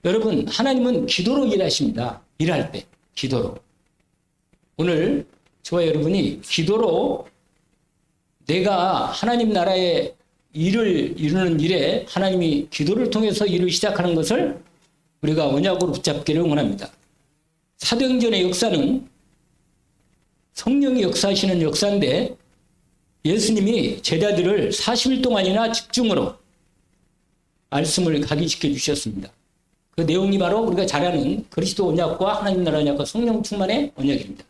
여러분, 하나님은 기도로 일하십니다. 일할 때, 기도로. 오늘 저와 여러분이 기도로 내가 하나님 나라의 일을 이루는 일에 하나님이 기도를 통해서 일을 시작하는 것을 우리가 언약으로 붙잡기를 원합니다. 사도행전의 역사는 성령이 역사하시는 역사인데 예수님이 제자들을 40일 동안이나 집중으로 말씀을 각인시켜 주셨습니다. 그 내용이 바로 우리가 잘 아는 그리스도 언약과 하나님 나라 언약과 성령 충만의 언약입니다.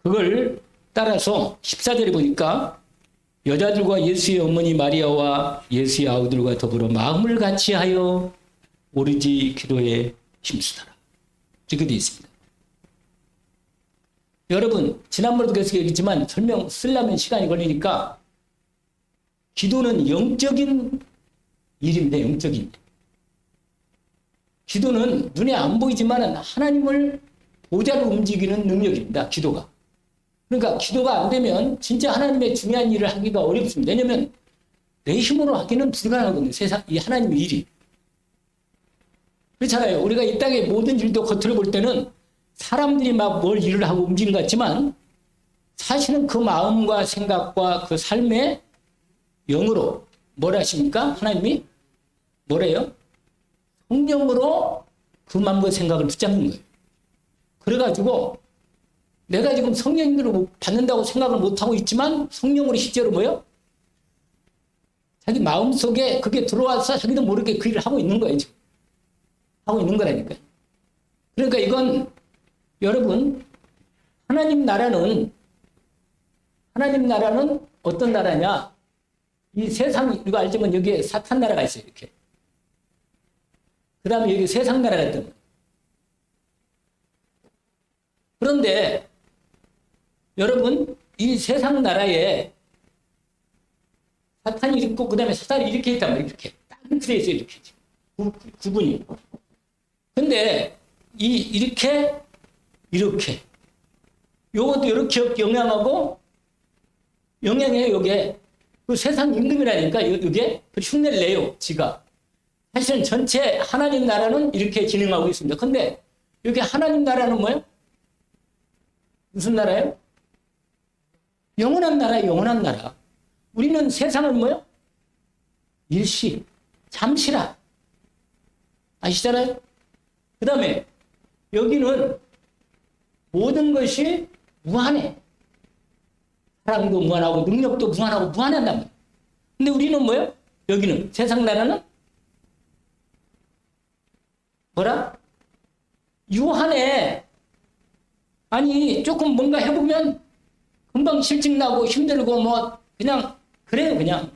그걸 따라서 14절에 보니까 여자들과 예수의 어머니 마리아와 예수의 아우들과 더불어 마음을 같이하여 오로지 기도에 힘쓰더라. 이렇게 되어 있습니다. 여러분, 지난번에도 계속 얘기했지만 설명 쓰려면 시간이 걸리니까 기도는 영적인 일입니다. 영적인 일. 기도는 눈에 안 보이지만 하나님을 보좌로 움직이는 능력입니다. 기도가. 그러니까 기도가 안 되면 진짜 하나님의 중요한 일을 하기가 어렵습니다. 왜냐하면 내 힘으로 하기는 불가능하거든요. 세상 이 하나님의 일이. 그렇잖아요. 우리가 이 땅의 모든 일도 겉으로 볼 때는 사람들이 막 뭘 일을 하고 움직이는 것 같지만 사실은 그 마음과 생각과 그 삶의 영으로 뭘 하십니까? 하나님이 뭐래요? 성령으로 그 마음과 생각을 붙잡는 거예요. 그래가지고 내가 지금 성령님으로 받는다고 생각을 못하고 있지만 성령으로 실제로 뭐예요? 자기 마음속에 그게 들어와서 자기도 모르게 그 일을 하고 있는 거예요. 지금. 하고 있는 거라니까요. 그러니까 이건 여러분 하나님 나라는 어떤 나라냐? 이 세상 이거 알지만 여기에 사탄 나라가 있어요. 이렇게. 그 다음에 여기 세상 나라가 있단 말이에요. 그런데 여러분 이 세상 나라에 사탄이 있고 그 다음에 사탄이 이렇게 있단 말이에요. 이렇게 딱 이렇게 있어요. 이렇게 구분이. 근데 이렇게 요것도 이렇게 영향해요. 요게 그 세상 임금이라니까 요게 그 흉내를 내요. 지가 사실은 전체 하나님 나라는 이렇게 진행하고 있습니다. 근데 여기 하나님 나라는 뭐예요? 무슨 나라예요? 영원한 나라예요. 영원한 나라. 우리는 세상은 뭐예요? 일시, 잠시라. 아시잖아요? 그 다음에 여기는 모든 것이 무한해. 사랑도 무한하고 능력도 무한하고 무한한단 말이에요. 근데 우리는 뭐예요? 여기는 세상 나라는 뭐라? 유한해. 아니 조금 뭔가 해보면 금방 실증나고 힘들고 뭐 그냥 그래요. 그냥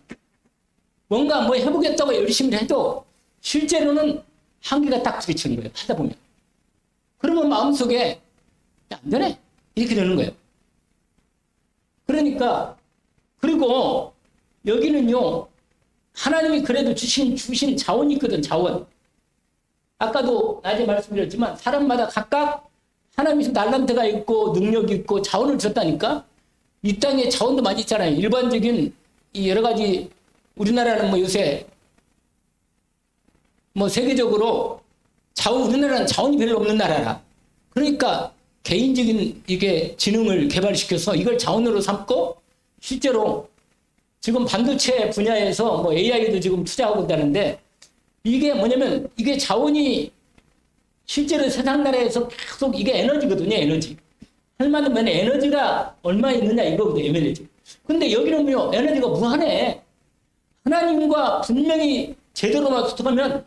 뭔가 뭐 해보겠다고 열심히 해도 실제로는 한계가 딱 부딪히는 거예요. 하다 보면. 그러면 마음속에 안 되네. 이렇게 되는 거예요. 그러니까 그리고 여기는요. 하나님이 그래도 주신 자원이 있거든. 자원. 아까도 낮에 말씀드렸지만 사람마다 각각 하나님이 달란트가 있고 능력이 있고 자원을 줬다니까. 이 땅에 자원도 많이 있잖아요. 일반적인 이 여러 가지 우리나라는 뭐 요새 뭐 세계적으로 우리나라는 자원이 별로 없는 나라라. 그러니까 개인적인 이게 지능을 개발시켜서 이걸 자원으로 삼고 실제로 지금 반도체 분야에서 뭐 AI도 지금 투자하고 있다는데 이게 뭐냐면 이게 자원이 실제로 세상 나라에서 계속 이게 에너지거든요. 에너지. 할 만하면 에너지가 얼마 있느냐 이거거든요. 에너지. 근데 여기는 뭐 에너지가 무한해. 하나님과 분명히 제대로만 소통하면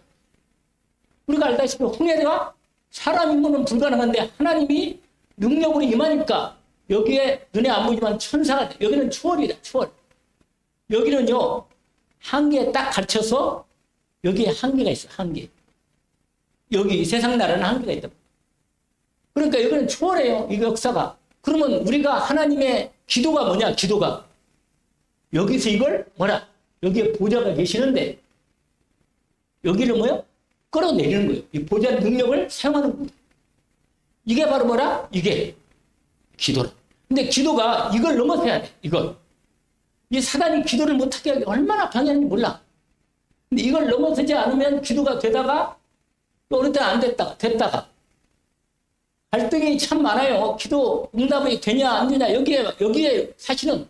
우리가 알다시피 홍해가 사람 인물은 불가능한데 하나님이 능력으로 임하니까 여기에 눈에 안 보이지만 천사가 여기는 초월이다. 초월. 여기는요. 한계에 딱 갇혀서 여기에 한계가 있어. 한계. 여기 세상 나라는 한계가 있다. 그러니까 여기는 초월해요. 이 역사가. 그러면 우리가 하나님의 기도가 뭐냐? 기도가. 여기서 이걸 뭐라? 여기에 보좌가 계시는데 여기를 뭐요? 끌어내리는 거예요. 이 보좌의 능력을 사용하는 겁니다. 이게 바로 뭐라? 이게 기도라. 근데 기도가 이걸 넘어서야 돼. 이걸. 이 사단이 기도를 못하게 하기 얼마나 방해하는지 몰라. 근데 이걸 넘어서지 않으면 기도가 되다가 또 어느 때는 안 됐다가. 갈등이 참 많아요. 기도 응답이 되냐, 안 되냐. 여기에 사실은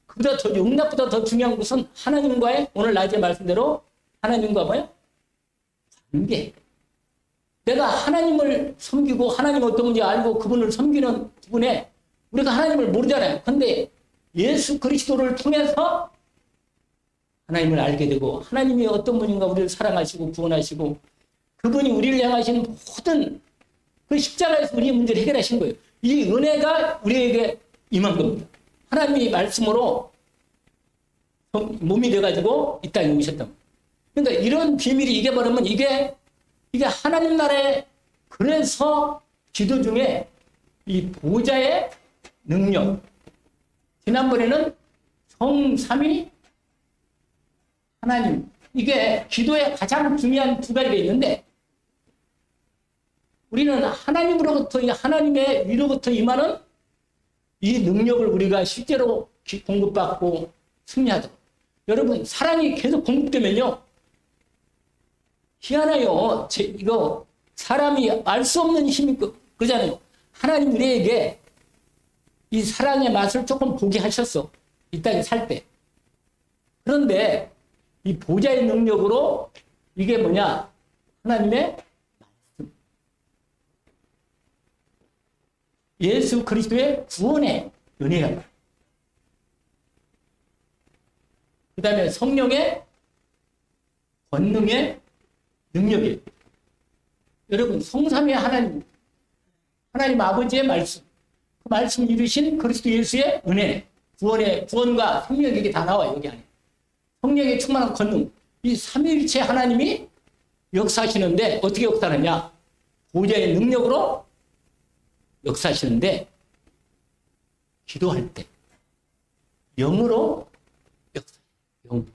그보다 더, 응답보다 더 중요한 것은 하나님과의, 오늘 낮에 말씀대로 하나님과 뭐예요? 관계. 내가 하나님을 섬기고 하나님 어떤 분인지 알고 그분을 섬기는 부분에 우리가 하나님을 모르잖아요. 근데 예수 그리스도를 통해서 하나님을 알게 되고 하나님이 어떤 분인가 우리를 사랑하시고 구원하시고 그분이 우리를 향하신 모든 그 십자가에서 우리의 문제를 해결하신 거예요. 이 은혜가 우리에게 임한 겁니다. 하나님이 말씀으로 몸이 돼가지고 이 땅에 오셨단 말이에요. 그러니까 이런 비밀이 이게 뭐냐면 이게 하나님 나라의, 그래서 기도 중에 이 보좌의 능력. 지난번에는 성삼위 하나님. 이게 기도의 가장 중요한 두 가지가 있는데 우리는 하나님으로부터, 하나님의 위로부터 임하는 이 능력을 우리가 실제로 공급받고 승리하도록. 여러분, 사랑이 계속 공급되면요. 희한해요. 이거 사람이 알 수 없는 힘이 그러잖아요. 하나님 우리에게 이 사랑의 맛을 조금 보게 하셨어. 이 땅에 살 때. 그런데 이 보좌의 능력으로 이게 뭐냐? 하나님의 말씀. 예수 그리스도의 구원의 은혜가. 그 다음에 성령의 권능의 능력이에요. 여러분, 성삼위 하나님 아버지의 말씀, 그 말씀 이루신 그리스도 예수의 은혜, 구원과 생명이 이게 다 나와요, 여기 안에. 성령의 충만한 권능, 이 삼위일체 하나님이 역사하시는데 어떻게 역사하느냐? 보좌의 능력으로 역사하시는데 기도할 때 영으로 역사해요.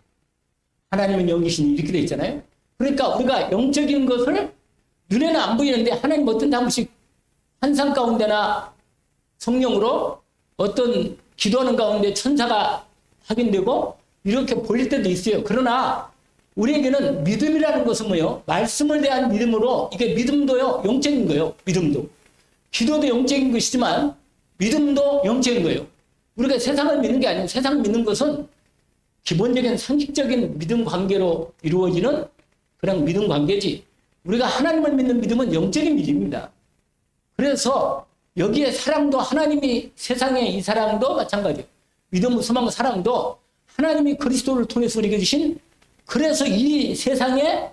하나님은 영이시니 이렇게 돼 있잖아요. 그러니까 우리가 영적인 것을 눈에는 안 보이는데 하나님 어떤 한 번씩 환상 가운데나 성령으로 어떤 기도하는 가운데 천사가 확인되고 이렇게 보일 때도 있어요. 그러나 우리에게는 믿음이라는 것은 뭐예요? 말씀을 대한 믿음으로, 이게 믿음도요, 영적인 거예요. 믿음도. 기도도 영적인 것이지만 믿음도 영적인 거예요. 우리가 세상을 믿는 게 아니에요. 세상을 믿는 것은 기본적인 상식적인 믿음 관계로 이루어지는 그런 믿음 관계지. 우리가 하나님을 믿는 믿음은 영적인 믿음입니다. 그래서 여기에 사랑도 하나님이 세상에 이 사랑도 마찬가지예요. 믿음, 소망, 사랑도 하나님이 그리스도를 통해서 우리에게 주신, 그래서 이 세상에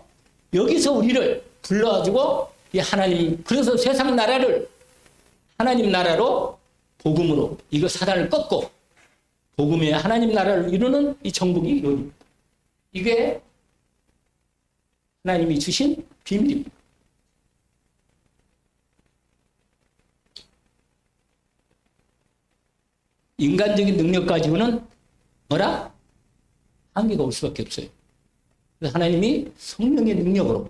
여기서 우리를 불러가지고 이 하나님, 그래서 세상 나라를 하나님 나라로 복음으로 이거 사단을 꺾고 복음의 하나님 나라를 이루는 이 정복이 여기입니다. 이게 하나님이 주신 비밀입니다. 인간적인 능력 가지고는 뭐라? 한계가 올 수밖에 없어요. 그래서 하나님이 성령의 능력으로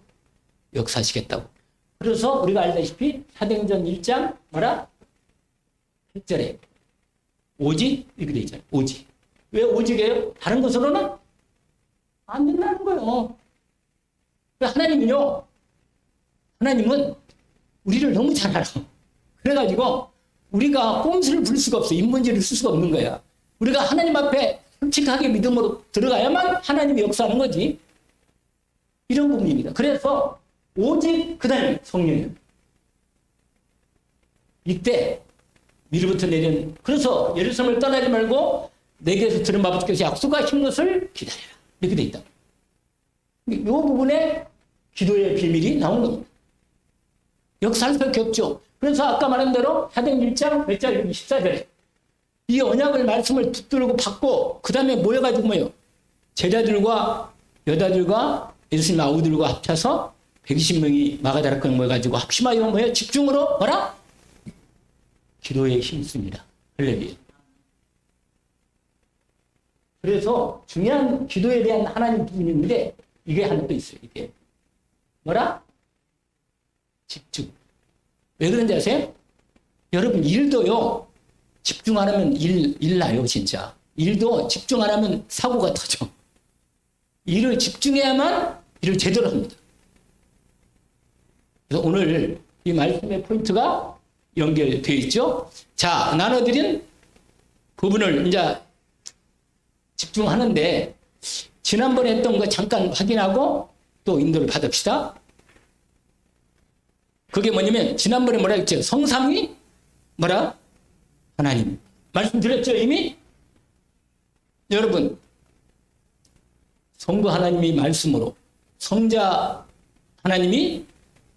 역사하시겠다고. 그래서 우리가 알다시피 사도행전 1장 뭐라? 8절에 오직 이렇게 돼 있잖아요. 오직. 왜 오직이에요? 다른 것으로는 안 된다는 거예요. 하나님은 우리를 너무 잘 알아. 그래가지고 우리가 꼼수를 부릴 수가 없어. 인문지를 쓸 수가 없는 거야. 우리가 하나님 앞에 솔직하게 믿음으로 들어가야만 하나님이 역사하는 거지. 이런 부분입니다. 그래서 오직 그 다음에 성령이에요. 이때 위로부터 내린, 그래서 예루살렘을 떠나지 말고 내게서 들은 아버지께서 약속하신 것을 기다려라. 이렇게 돼 있다. 이 부분에 기도의 비밀이 나오는 겁니다. 역사할 수밖에 없죠. 그래서 아까 말한 대로 사도행전 1장 몇 절 24절에 이 언약을 말씀을 붙들고 받고 그 다음에 모여가지고 뭐예요? 제자들과 여자들과 예루살렘 아우들과 합쳐서 120명이 마가다락방에 모여가지고 합심하여 뭐예요? 집중으로 뭐라? 기도에 힘씁니다. 할렐루야. 그래서 중요한 기도에 대한 하나님 부분이 있는데 이게 하나 또 있어요. 이게 뭐라? 집중. 왜 그런지 아세요? 여러분 일도요. 집중 안 하면 일 나요 진짜. 일도 집중 안 하면 사고가 터져. 일을 집중해야만 일을 제대로 합니다. 그래서 오늘 이 말씀의 포인트가 연결되어 있죠. 자, 나눠드린 부분을 이제 집중하는데 지난번에 했던 거 잠깐 확인하고 또 인도를 받읍시다. 그게 뭐냐면 지난번에 뭐라 했죠? 성삼위 뭐라? 하나님. 말씀드렸죠 이미? 여러분 성부 하나님이 말씀으로 성자 하나님이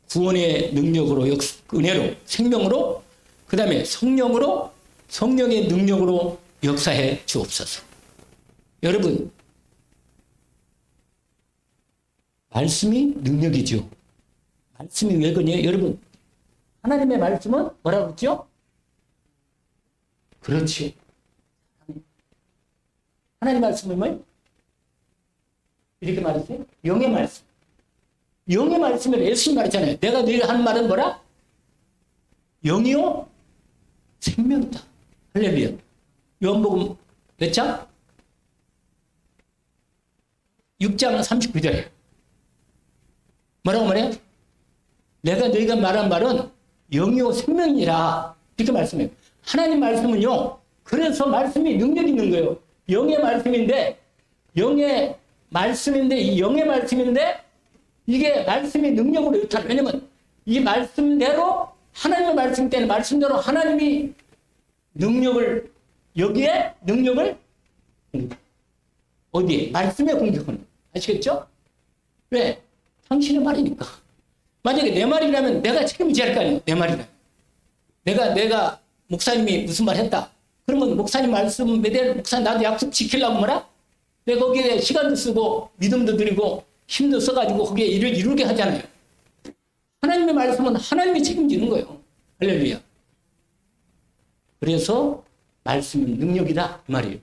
구원의 능력으로 은혜로 생명으로 그 다음에 성령으로 성령의 능력으로 역사해 주옵소서. 여러분 말씀이 능력이죠. 말씀이 왜 그러냐? 여러분 하나님의 말씀은 뭐라고 그랬죠? 그렇지. 하나님 말씀은 뭐? 이렇게 말했어요. 영의 말씀. 영의 말씀을 예수님 말했잖아요. 내가 너희가 하는 말은 뭐라? 영이요 생명이다. 할렐루야. 요한복음 몇 장? 6장 39절에 뭐라고 말해요? 내가 너희가 말한 말은 영이요 생명이라 이렇게 말씀해요. 하나님 말씀은요. 그래서 말씀이 능력이 있는 거예요. 영의 말씀인데 영의 말씀인데 이 영의 말씀인데 이게 말씀이 능력으로 유탄. 왜냐면 이 말씀대로 하나님의 말씀 때는 말씀대로 하나님이 능력을 여기에 능력을 어디에? 말씀에 공격하는. 아시겠죠? 왜? 당신의 말이니까. 만약에 내 말이라면 내가 책임을 져야 할 거 아니에요. 내 말이라면. 내가 목사님이 무슨 말 했다. 그러면 목사님 말씀에 대한 목사님 나도 약속 지키려고 뭐라? 내가 거기에 시간도 쓰고 믿음도 드리고 힘도 써가지고 거기에 일을 이루게 하잖아요. 하나님의 말씀은 하나님이 책임지는 거예요. 할렐루야. 그래서 말씀은 능력이다 이 말이에요.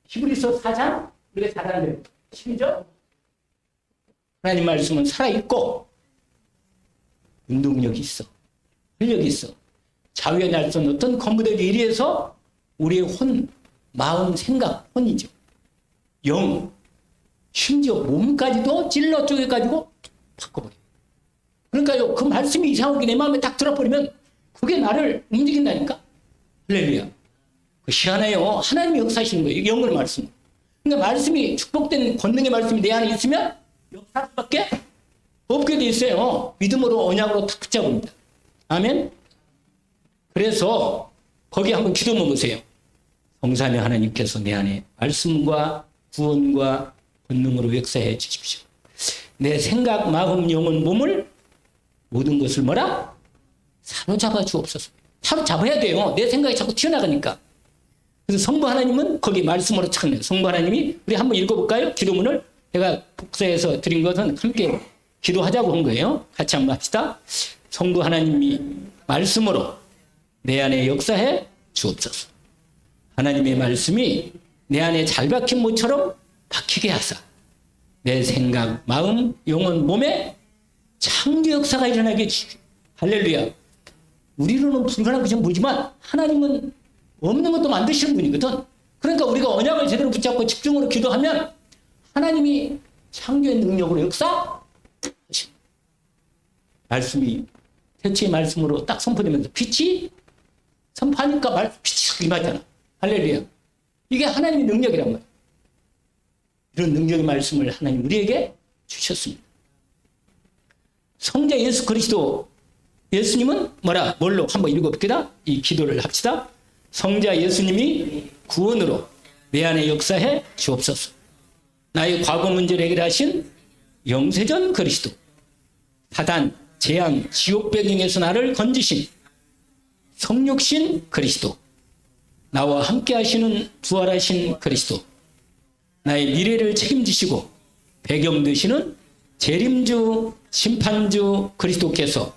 히브리서 4장 우리가 잘 아는 12절 하나님 말씀은 살아있고 운동력이 있어. 활력이 있어. 자유의 날선 어떤 건부대도 이리해서 우리의 혼, 마음, 생각, 혼이죠. 영, 심지어 몸까지도 찔러 쪼개가지고 바꿔버려요. 그러니까요, 그 말씀이 이상하게 내 마음에 딱 들어버리면 그게 나를 움직인다니까? 할렐루야. 그 희한해요. 하나님이 역사하시는 거예요. 영을 말씀. 그러니까 말씀이 축복된 권능의 말씀이 내 안에 있으면 역사할 수밖에 없게 돼 있어요. 믿음으로 언약으로 탁 붙잡습니다. 아멘. 그래서 거기 한번 기도해 보세요. 성삼위 하나님께서 내 안에 말씀과 구원과 권능으로 역사해 주십시오. 내 생각, 마음, 영혼, 몸을 모든 것을 뭐라? 사로잡아 주옵소서. 사로잡아야 돼요. 내 생각이 자꾸 튀어나가니까. 그래서 성부 하나님은 거기 말씀으로 찾네요. 성부 하나님이 우리 한번 읽어볼까요? 기도문을 제가 복사해서 드린 것은 함께 기도하자고 한 거예요. 같이 한번 합시다. 성부 하나님이 말씀으로 내 안에 역사해 주옵소서. 하나님의 말씀이 내 안에 잘 박힌 모처럼 박히게 하사 내 생각, 마음, 영혼, 몸에 창조 역사가 일어나게 해주십시오. 할렐루야. 우리로는 불가능한 것이 보이지만 하나님은 없는 것도 만드시는 분이거든. 그러니까 우리가 언약을 제대로 붙잡고 집중으로 기도하면 하나님이 창조의 능력으로 역사 말씀이 대체의 말씀으로 딱 선포되면서 빛이 선포하니까 빛이 임하잖아. 할렐루야. 이게 하나님의 능력이란 말이야. 이런 능력의 말씀을 하나님 우리에게 주셨습니다. 성자 예수 그리스도 예수님은 뭐라? 뭘로? 한번 읽어볼게요. 이 기도를 합시다. 성자 예수님이 구원으로 내 안에 역사해 주옵소서. 나의 과거 문제를 해결하신 영세전 그리스도. 사단, 재앙, 지옥 배경에서 나를 건지신 성육신 그리스도. 나와 함께 하시는 부활하신 그리스도. 나의 미래를 책임지시고 배경 되시는 재림주, 심판주 그리스도께서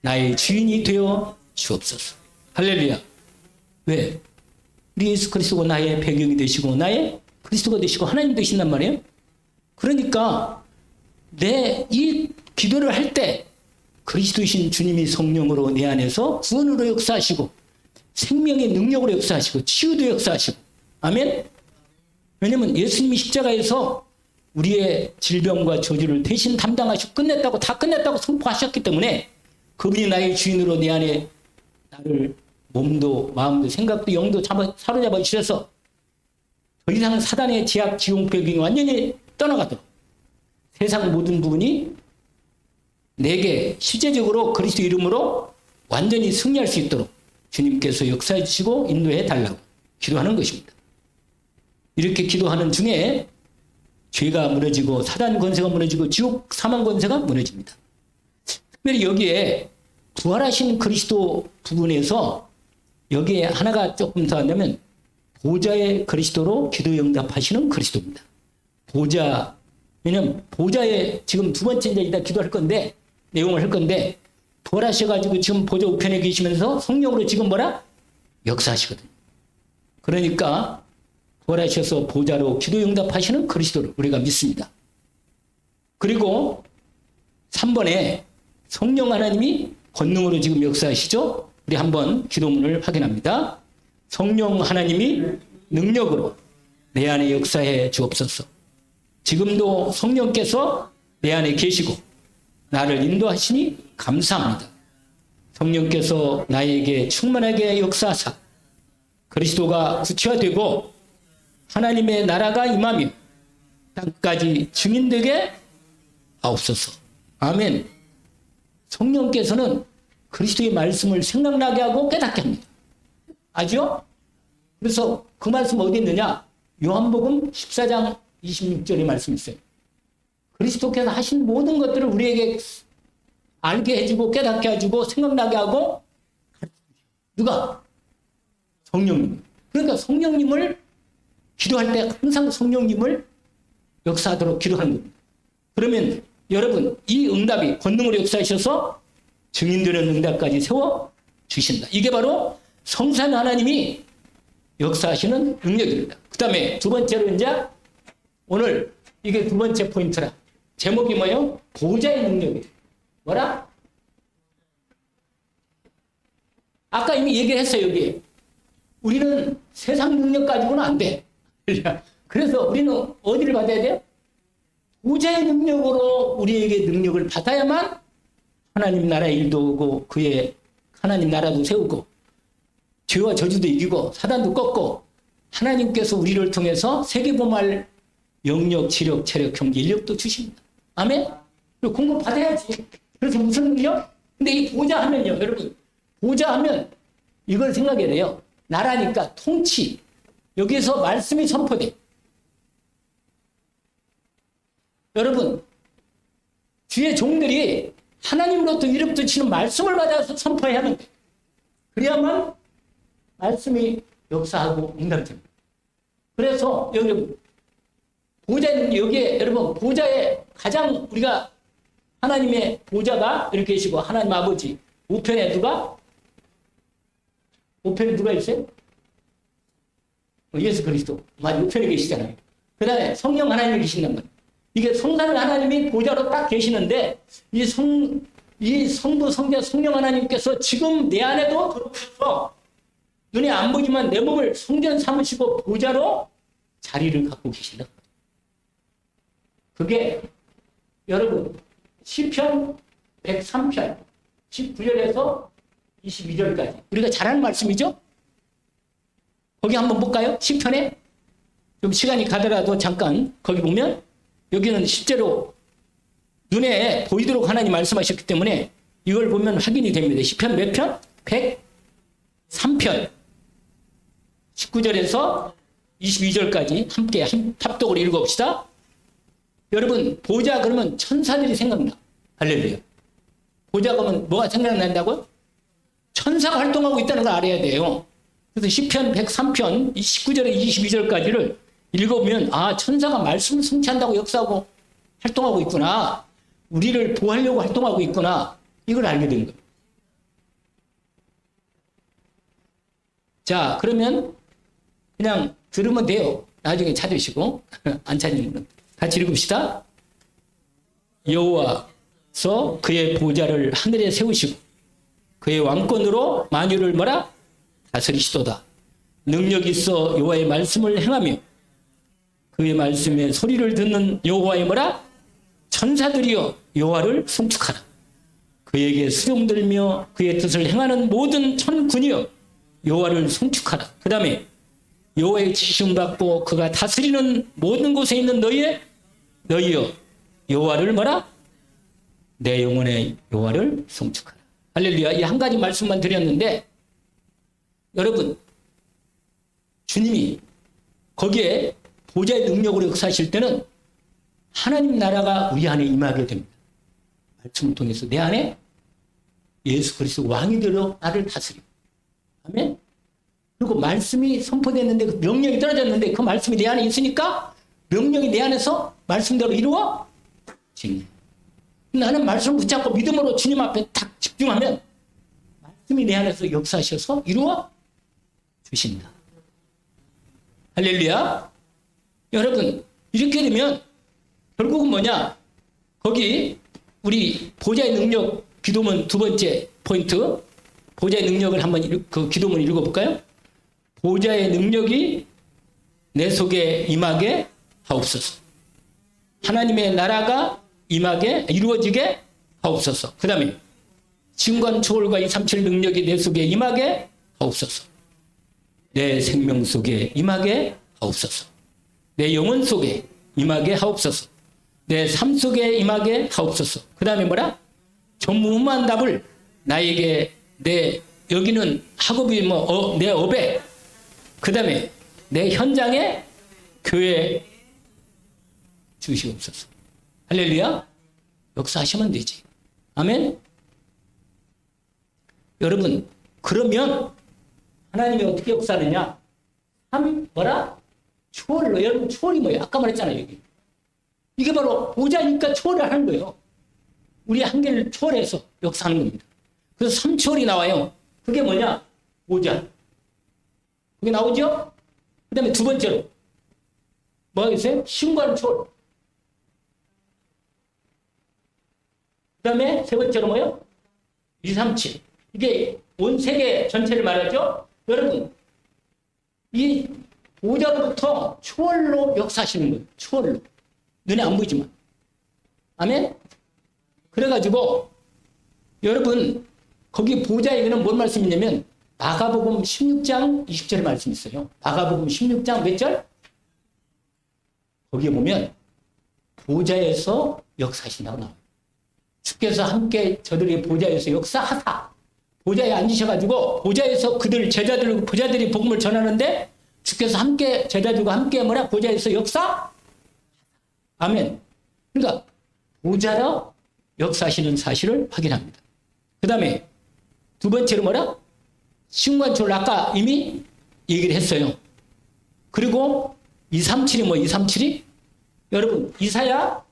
나의 주인이 되어 주옵소서. 할렐루야. 왜? 우리 예수 그리스도가 나의 배경이 되시고 나의 그리스도가 되시고 하나님 되신단 말이에요. 그러니까 내 이 기도를 할 때 그리스도이신 주님이 성령으로 내 안에서 구원으로 역사하시고 생명의 능력으로 역사하시고 치유도 역사하시고 아멘. 왜냐면 예수님이 십자가에서 우리의 질병과 저주를 대신 담당하시고 끝냈다고 다 끝냈다고 선포하셨기 때문에 그분이 나의 주인으로 내 안에 나를 몸도 마음도 생각도 영도 사로잡아 주셔서 더 이상 사단의 제약 지용벽이 완전히 떠나가도록 세상 모든 부분이 내게 실제적으로 그리스도 이름으로 완전히 승리할 수 있도록 주님께서 역사해 주시고 인도해 달라고 기도하는 것입니다. 이렇게 기도하는 중에 죄가 무너지고 사단 권세가 무너지고 지옥 사망 권세가 무너집니다. 특별히 여기에 부활하신 그리스도 부분에서 여기에 하나가 조금 더 한다면 보좌의 그리스도로 기도 응답하시는 그리스도입니다. 보좌, 왜냐면 보좌에 지금 두 번째 이제 일단 기도할 건데 내용을 할 건데 부활하셔가지고 지금 보좌 우편에 계시면서 성령으로 지금 뭐라? 역사하시거든요. 그러니까 부활하셔서 보좌로 기도 응답하시는 그리스도를 우리가 믿습니다. 그리고 3번에 성령 하나님이 권능으로 지금 역사하시죠? 우리 한번 기도문을 확인합니다. 성령 하나님이 능력으로 내 안에 역사해 주옵소서. 지금도 성령께서 내 안에 계시고 나를 인도하시니 감사합니다. 성령께서 나에게 충만하게 역사하사 그리스도가 구체화되고 하나님의 나라가 임하며 땅까지 증인되게 하옵소서. 아멘. 성령께서는 그리스도의 말씀을 생각나게 하고 깨닫게 합니다. 아죠? 그래서 그 말씀 어디 있느냐? 요한복음 14장 26절의 말씀이 있어요. 그리스도께서 하신 모든 것들을 우리에게 알게 해주고 깨닫게 해주고 생각나게 하고 누가? 성령님. 그러니까 성령님을 기도할 때 항상 성령님을 역사하도록 기도하는 겁니다. 그러면 여러분 이 응답이 권능으로 역사하셔서 증인되는 응답까지 세워주신다. 이게 바로 성산 하나님이 역사하시는 능력입니다. 그 다음에 두 번째로 이제 오늘 이게 두 번째 포인트라. 제목이 뭐예요? 보좌의 능력이에요. 뭐라? 아까 이미 얘기를 했어요. 여기 우리는 세상 능력 가지고는 안 돼. 그래서 우리는 어디를 받아야 돼요? 보좌의 능력으로 우리에게 능력을 받아야만 하나님 나라 일도 오고 그의 하나님 나라도 세우고 죄와 저주도 이기고 사단도 꺾고 하나님께서 우리를 통해서 세계보말 영역, 지력, 체력, 경제, 인력도 주십니다. 아멘? 그리고 공급 받아야지. 그래서 무슨 능력? 근데 이 보좌 하면요, 여러분. 보좌 하면 이걸 생각해야 돼요. 나라니까 통치. 여기에서 말씀이 선포돼. 여러분, 주의 종들이 하나님으로부터 이름부터 치는 말씀을 받아서 선포해야 하는데 그래야만 말씀이 역사하고 응답됩니다. 그래서 여러분 보좌는 여기에 여러분 보좌에 가장 우리가 하나님의 보좌가 이렇게 계시고 하나님 아버지 우편에 누가? 우편에 누가 있어요? 예수 그리스도 맞아 우편에 계시잖아요. 그 다음에 성령 하나님이 계신단 말이에요. 이게 성산 하나님이 보좌로 딱 계시는데 이 성부 성자 성령 하나님께서 지금 내 안에도 들어오셔서 눈에 안 보지만 내 몸을 성전 삼으시고 보좌로 자리를 갖고 계신다. 그게 여러분 시편 103편 19절에서 22절까지 우리가 잘 아는 말씀이죠. 거기 한번 볼까요? 시편에 좀 시간이 가더라도 잠깐 거기 보면 여기는 실제로 눈에 보이도록 하나님 말씀하셨기 때문에 이걸 보면 확인이 됩니다. 시편 몇 편? 103편 19절에서 22절까지 함께 합독으로 읽어봅시다. 여러분 보좌 그러면 천사들이 생각나. 할렐루야. 보좌 그러면 뭐가 생각난다고요? 천사가 활동하고 있다는 걸 알아야 돼요. 그래서 시편 103편 19절에 22절까지를 읽어보면 아 천사가 말씀을 성취한다고 역사하고 활동하고 있구나. 우리를 보호하려고 활동하고 있구나. 이걸 알게 된 거예요. 자 그러면 그냥 들으면 돼요. 나중에 찾으시고 안 찾으면 같이 읽읍시다. 여호와서 그의 보좌를 하늘에 세우시고 그의 왕권으로 만유를 뭐라? 다스리시도다. 능력 있어 여호와의 말씀을 행하며 그의 말씀에 소리를 듣는 여호와의 뭐라? 천사들이여 여호와를 송축하라. 그에게 수종들며 그의 뜻을 행하는 모든 천군이여 여호와를 송축하라. 그 다음에 여호와의 지시움 받고 그가 다스리는 모든 곳에 있는 너희여 여호와를 뭐라? 내 영혼의 여호와를 송축하라. 할렐루야. 이 한 가지 말씀만 드렸는데 여러분 주님이 거기에 보좌의 능력으로 역사하실 때는 하나님 나라가 우리 안에 임하게 됩니다. 말씀을 통해서 내 안에 예수 그리스도 왕이 되어 나를 다스리고. 아멘. 그리고 말씀이 선포됐는데 그 명령이 떨어졌는데 그 말씀이 내 안에 있으니까 명령이 내 안에서 말씀대로 이루어지는. 나는 말씀을 붙잡고 믿음으로 주님 앞에 딱 집중하면 말씀이 내 안에서 역사하셔서 이루어 주신다. 할렐루야. 여러분 이렇게 되면 결국은 뭐냐? 거기 우리 보좌의 능력 기도문 두 번째 포인트 보좌의 능력을 한번 그 기도문 읽어볼까요? 보좌의 능력이 내 속에 임하게 하옵소서. 하나님의 나라가 임하게 이루어지게 하옵소서. 그 다음에 진관 초월과 237 능력이 내 속에 임하게 하옵소서. 내 생명 속에 임하게 하옵소서. 내 영혼 속에 임하게 하옵소서. 내 삶 속에 임하게 하옵소서. 그 다음에 뭐라? 전무후무한 답을 나에게 여기는 학업이 내 업에 그 다음에 내 현장에 교회 주시옵소서. 할렐루야. 역사하시면 되지. 아멘. 여러분 그러면 하나님이 어떻게 역사하느냐? 초월로. 여러분 초월이 뭐예요? 아까 말했잖아요. 여기. 이게 바로 보좌니까 초월을 하는 거예요. 우리 한계를 초월해서 역사하는 겁니다. 그래서 3초월이 나와요. 그게 뭐냐? 보좌. 그게 나오죠? 그 다음에 두 번째로 뭐 하겠어요? 신관 초월. 그 다음에 세 번째로 뭐요? 237. 이게 온 세계 전체를 말하죠? 여러분 이 보좌로부터 초월로 역사하시는 거예요. 초월로. 눈에 안 보이지만. 아멘? 그래가지고 여러분 거기 보좌에는 뭔 말씀이냐면 마가복음 16장 20절의 말씀이 있어요. 마가복음 16장 몇 절? 거기에 보면 보좌에서 역사하신다고 나와요. 주께서 함께 저들의 보좌에서 역사하사. 보좌에 앉으셔가지고 보좌에서 그들 보좌들이 복음을 전하는데 주께서 함께 제자들과 함께 보좌에서 역사. 아멘. 그러니까 보좌로 역사하시는 사실을 확인합니다. 그 다음에 두 번째로 신관초월 아까 이미 얘기를 했어요. 그리고 237이 237이? 여러분 이사야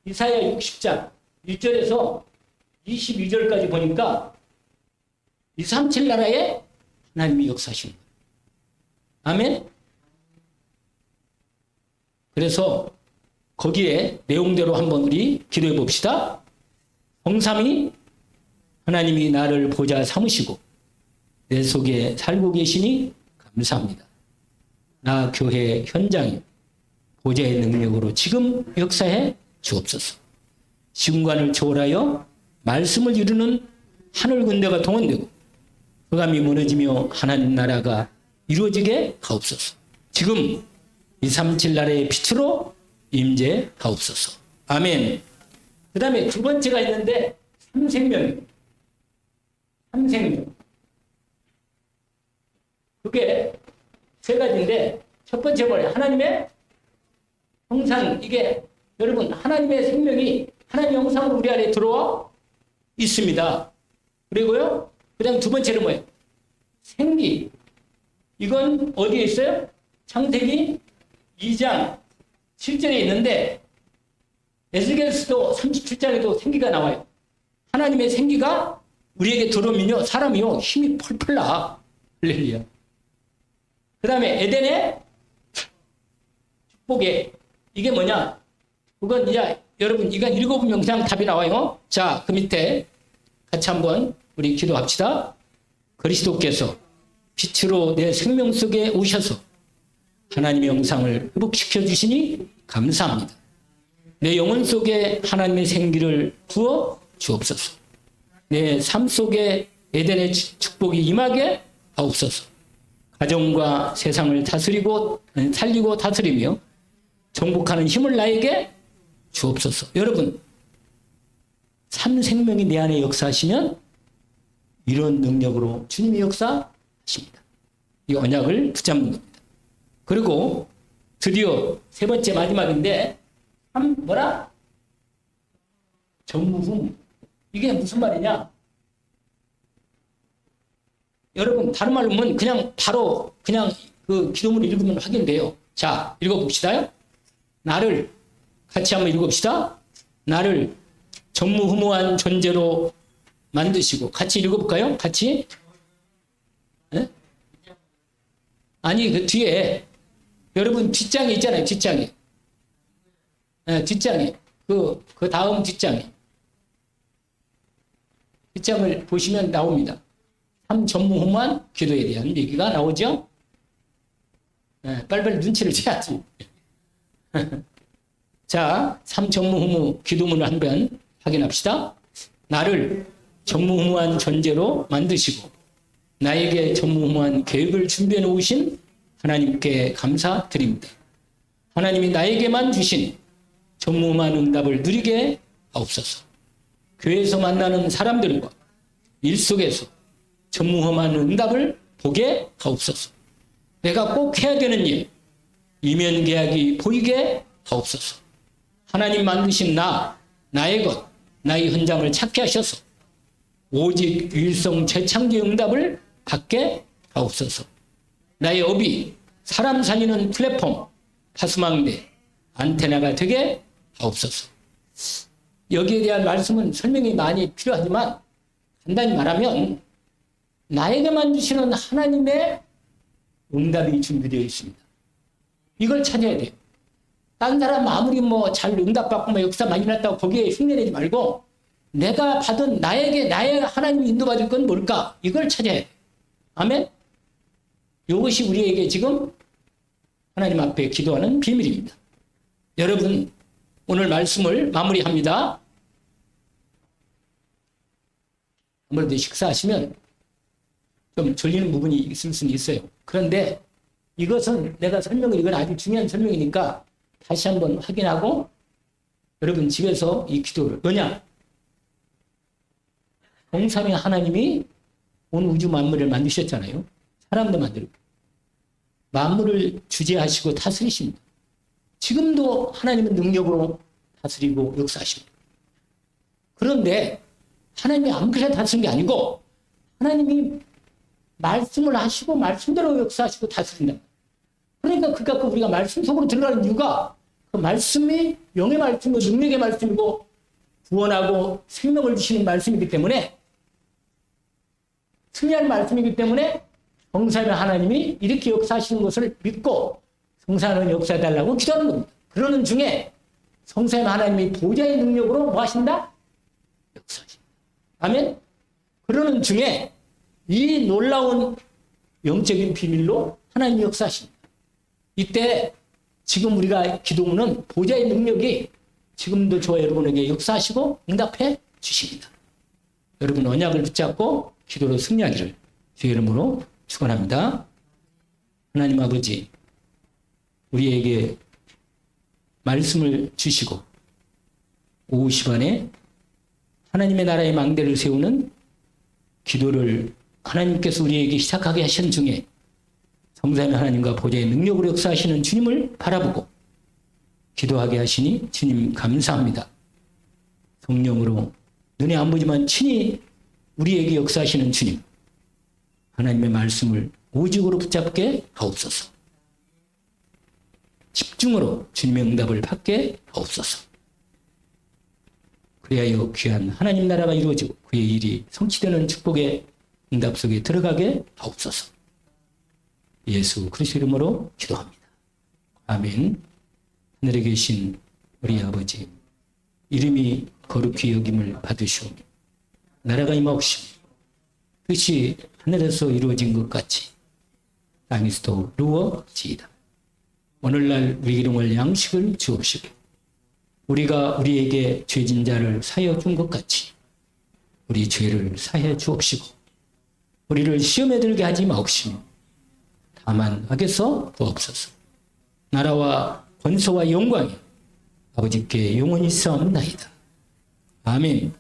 60장 1절에서 22절까지 보니까 237 나라에 하나님이 역사하시는 거예요. 아멘. 그래서 거기에 내용대로 한번 우리 기도해 봅시다. 성삼위 하나님이 나를 보좌 삼으시고 내 속에 살고 계시니 감사합니다. 나 교회 현장에 보좌의 능력으로 지금 역사해 주옵소서. 시공간을 초월하여 말씀을 이루는 하늘 군대가 동원되고 흑암이 무너지며 하나님 나라가 이루어지게 하옵소서. 지금 237 나라의 빛으로 임재하옵소서. 아멘. 그 다음에 두 번째가 있는데 삼생명입니다. 삼생명. 그게 세 가지인데 첫 번째 뭐예요? 하나님의 형상. 이게 여러분 하나님의 생명이 하나님의 형상으로 우리 안에 들어와 있습니다. 그리고요. 그 다음 두 번째는 뭐예요? 생기. 이건 어디에 있어요? 창세기 2장 7절에 있는데 에스겔서도 37장에도 생기가 나와요. 하나님의 생기가 우리에게 들어오면요. 사람이요. 힘이 펄펄 나. 할렐루야. 그 다음에 에덴의 축복에 이게 뭐냐? 그건 이제 여러분 이거 읽어보면 그냥 답이 나와요. 자, 그 밑에 같이 한번 우리 기도합시다. 그리스도께서 빛으로 내 생명 속에 오셔서 하나님의 영상을 회복시켜 주시니 감사합니다. 내 영혼 속에 하나님의 생기를 부어 주옵소서. 내 삶 속에 에덴의 축복이 임하게 하옵소서. 가정과 세상을 다스리고 살리고 다스리며 정복하는 힘을 나에게 주옵소서. 여러분, 참 생명이 내 안에 역사하시면 이런 능력으로 주님이 역사하십니다. 이 언약을 붙잡는 겁니다. 그리고 드디어 세 번째 마지막인데 참 뭐라? 전무후무. 이게 무슨 말이냐? 여러분 다른 말로 하면 그냥 바로 그냥 그 기도문을 읽으면 확인돼요. 자, 읽어봅시다요. 나를 같이 한번 읽어봅시다. 나를 전무후무한 존재로 만드시고 같이 읽어볼까요? 같이. 네? 아니 그 뒤에 여러분 뒷장에 있잖아요. 뒷장에. 네, 뒷장에 그 다음 뒷장에 뒷장을 보시면 나옵니다. 참 전무후무한 기도에 대한 얘기가 나오죠. 네, 빨리빨리 눈치를 채야지. 자, 참 전무후무 기도문을 한번 확인합시다. 나를 전무후무한 존재로 만드시고 나에게 전무후무한 계획을 준비해 놓으신 하나님께 감사드립니다. 하나님이 나에게만 주신 전무후무한 응답을 누리게 하옵소서. 교회에서 만나는 사람들과 일 속에서 전무후무한 응답을 보게 하옵소서. 내가 꼭 해야 되는 일, 이면 계약이 보이게 하옵소서. 하나님 만드신 나의 것, 나의 현장을 찾게 하셔서 오직 유일성 재창조 응답을 받게 하옵소서. 나의 업이 사람 살리는 플랫폼, 파수망대, 안테나가 되게 하옵소서. 여기에 대한 말씀은 설명이 많이 필요하지만 간단히 말하면 나에게만 주시는 하나님의 응답이 준비되어 있습니다. 이걸 찾아야 돼요. 딴 사람 아무리 뭐 잘 응답받고 뭐 역사 많이 났다고 거기에 흉내내지 말고 내가 받은 나의 하나님이 인도받을 건 뭘까? 이걸 찾아야 돼요. 아멘? 이것이 우리에게 지금 하나님 앞에 기도하는 비밀입니다. 여러분, 오늘 말씀을 마무리합니다. 아무래도 식사하시면 좀 졸리는 부분이 있을 수는 있어요. 그런데 이것은 내가 이건 아주 중요한 설명이니까 다시 한번 확인하고 여러분 집에서 이 기도를 뭐냐? 동삼위 하나님이 온 우주 만물을 만드셨잖아요. 사람도 만들고 만물을 주재하시고 다스리십니다. 지금도 하나님은 능력으로 다스리고 역사하십니다. 그런데 하나님이 아무렇게나 다스리는 게 아니고 하나님이 말씀을 하시고 말씀대로 역사하시고 다스린다. 그러니까 우리가 말씀 속으로 들어가는 이유가 그 말씀이 영의 말씀이고 능력의 말씀이고 구원하고 생명을 주시는 말씀이기 때문에 승리하는 말씀이기 때문에 성삼위 하나님이 이렇게 역사하시는 것을 믿고 성삼위 역사해달라고 기도하는 겁니다. 그러는 중에 성삼위 하나님이 보좌의 능력으로 뭐 하신다? 역사하신다. 아멘? 그러는 중에 이 놀라운 영적인 비밀로 하나님이 역사하십니다. 이때 지금 우리가 기도문은 보좌의 능력이 지금도 저와 여러분에게 역사하시고 응답해 주십니다. 여러분 언약을 붙잡고 기도로 승리하기를 주의 이름으로 축원합니다. 하나님 아버지, 우리에게 말씀을 주시고 오후 시간에 하나님의 나라의 망대를 세우는 기도를 하나님께서 우리에게 시작하게 하신 중에 성삼위 하나님과 보좌의 능력으로 역사하시는 주님을 바라보고 기도하게 하시니 주님 감사합니다. 성령으로 눈에 안 보지만 친히 우리에게 역사하시는 주님, 하나님의 말씀을 오직으로 붙잡게 하옵소서. 집중으로 주님의 응답을 받게 하옵소서. 그리하여 귀한 하나님 나라가 이루어지고 그의 일이 성취되는 축복의 응답 속에 들어가게 하옵소서. 예수 그리스도 이름으로 기도합니다. 아멘. 하늘에 계신 우리 아버지, 이름이 거룩히 여김을 받으시오며 나라가 임하옵시며 뜻이 하늘에서 이루어진 것 같이 땅에서도 이루어지이다. 오늘날 우리 일용할 양식을 주옵시고 우리가 우리에게 죄진 자를 사여 준 것 같이 우리 죄를 사해 주옵시고 우리를 시험에 들게 하지 마옵시며 다만 하게서 주옵소서. 나라와 권세와 영광이 아버지께 영원히 있사옵나이다. 아멘.